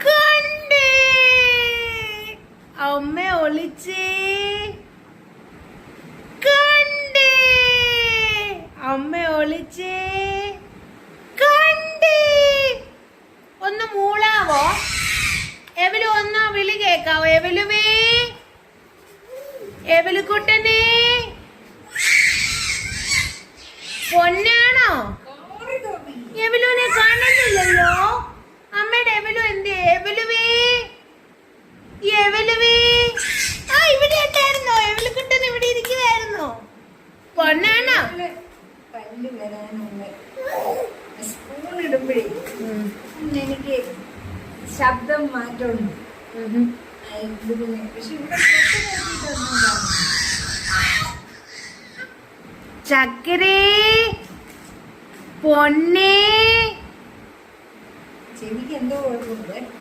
കണ്ടേ അമ്മ ഒളിച്ചേ കണ്ടേ അമ്മ ഒളിച്ചേ കണ്ടേ ഒന്ന് മൂളാവോ എവലു ഒന്ന് വിളി കേക്കാവോ എവലുവേ എവലുക്കുട്ടനെ പൊന്നാണോ എവലുവിനെ കാണുന്നില്ലല്ലോ അമ്മയുടെ എവലു എന്തേ എവലുവേ എവലുവേ ആ ഇവിടെ ഉണ്ടായിരുന്നോ എവലുക്കുട്ടൻ ഇവിടെ ഇരിക്കുവായിരുന്നോ പൊന്നാണോ സ്പൂണിടുമ്പോഴേ എനിക്ക് ശബ്ദം മാറ്റമുണ്ട് പക്ഷെ ഇവിടെ ചക്കരേ പൊന്നേ ചെവിക്ക് എന്തോ കുഴപ്പമുണ്ട്.